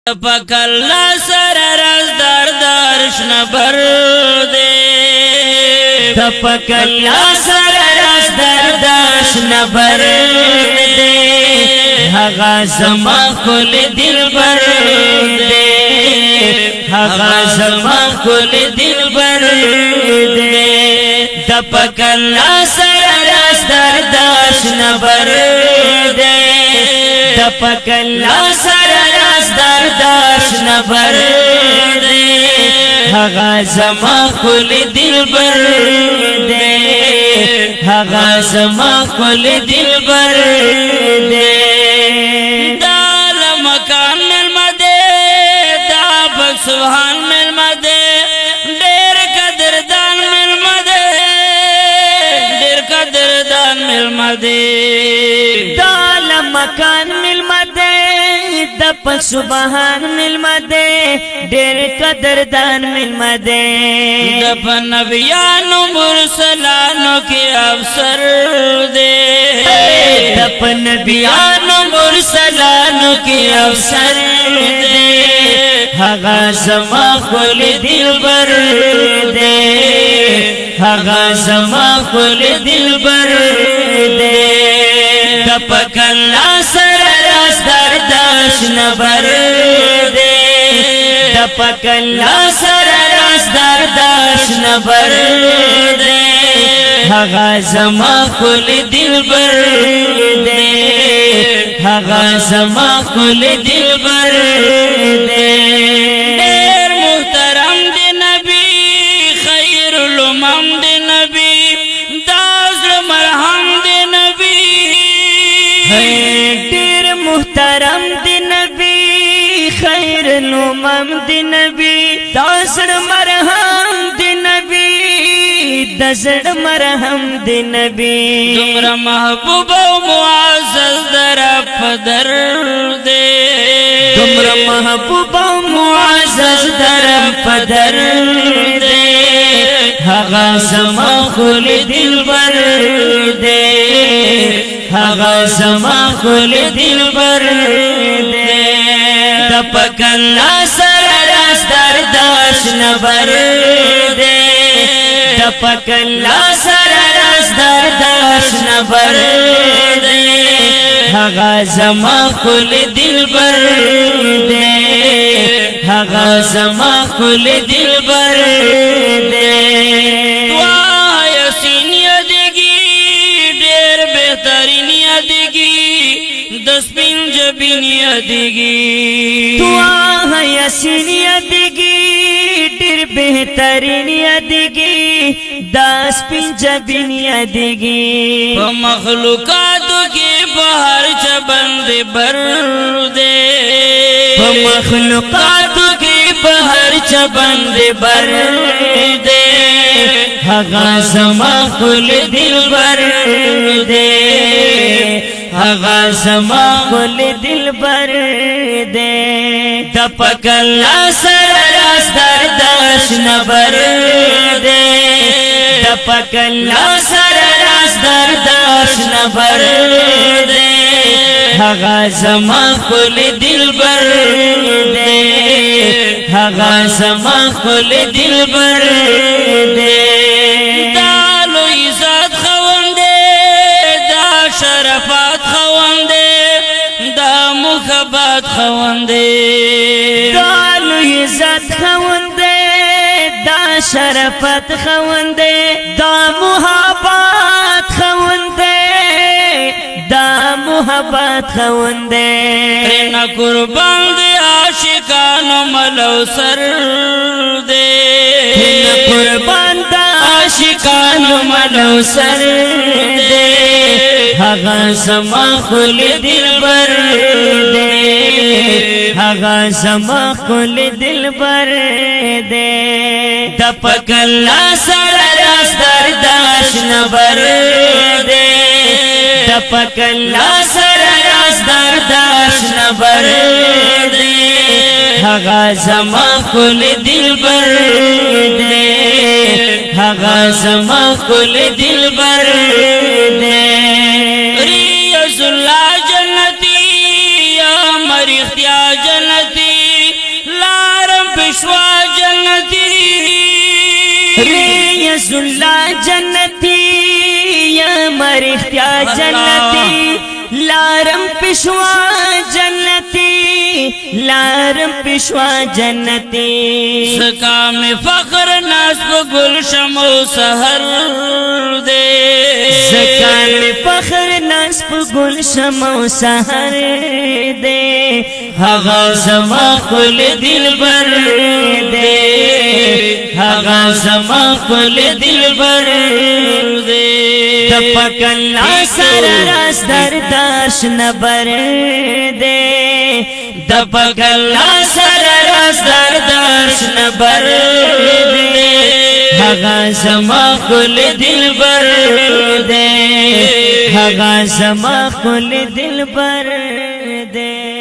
پکلا سر رز دردارش نبر دے پکلا سر رز دردارش نبر دے ہغا زما کل دل بر دے ہغا زما کل دل بر دے پکلا سر رز دردارش نبر دے پکلا سر رز دردارش نبر دے ہغا زما کل دل بر دے ہغا زما کل دل بر دے دال مکان ملما دے دا پک سبحان ملما دے دیر قدردان ملما دے دیر قدردان ملما دے دال مکان ملما دے دپ سبحان ملما دے دیر قدردان ملما دے دپ نبیانو مرسلانو کی افسر دے دپ نبیانو مرسلانو کی افسر دے ہغا زما کل دل بر دے ہغا زما کل دل بر دے دپ کلا سر رز دردارش نبر دے دپ کلا سر رز دردارش نبر دے ہغا زما کل دل بر دے ہغا زما کل دل بر دے دیر محترم دے نبی خیر الامم دے نبی دازر مرحم دے نبی دیر محترم دے نبی خیر الامم دے نبی دازر مرحم دے نبی دزڑ مرحم دے نبی تمرا محبوب و معزز در پدر دے تمرا محبوب و معزز در پدر دے ہغا زما کل دل بر دے ہغا زما کل دل بر دے دپ کلا سر رز دردارش نبر دے دپ کلا سر رز دردارش نبر دے ہغا زما کل دل بر دے ہغا زما کل دل بر دے دعا یسین یادگی دیر بہترین یادگی دسپین جبین یادگی دعا یسین یادگی دیر بہترین یادگی دسپین جبین یادگی مخلوقاتو کی بہر چبند بر دے مخلوقاتو کی بہر چبند بر دے ہغا زما کل دل بر دے ہغا زما کل دل بر دے دپ کلا سر رز دردارش نبر دے دپ کلا سر رز دردارش نبر دے ہغا زما کل دل بر دے ہغا زما کل دل بر دے دالو عزت خوندے دا شرفات خوندے دا محبت خوندے دالو عزت خوندے دا شرفت خوندے دا محبت خوندے دا محبت خوندے رینا قربان دے عاشقانو ملو سر دے رینا قربان دا عاشقانو ملو سر دے ہغا زما کل دل بر دے ہغا زما کل دل بر دے دپ کلا سر رز دردارش نبر دے دپ کلا سر رز دردارش نبر دے ہغا زما کل دل بر دے ہغا زما کل دل بر دے ریاض اللہ جنتی یا مریختیا جنتی زلا جنتی یا مرختیا جنتی لارم پشوا جنتی لارم پشوا جنتی سکا میں فخر ناس پا گلشم و سحر دے سکا میں فخر ناس پا گلشم و سحر دے ہغا زما کل دل بر دے ہغا زما کل دل بر دے دپک اللہ سر راس در داش نبر دے دپک اللہ سر راس در داش نبر دے ہغا زما کل دل بر دے ہغا زما کل دل بر دے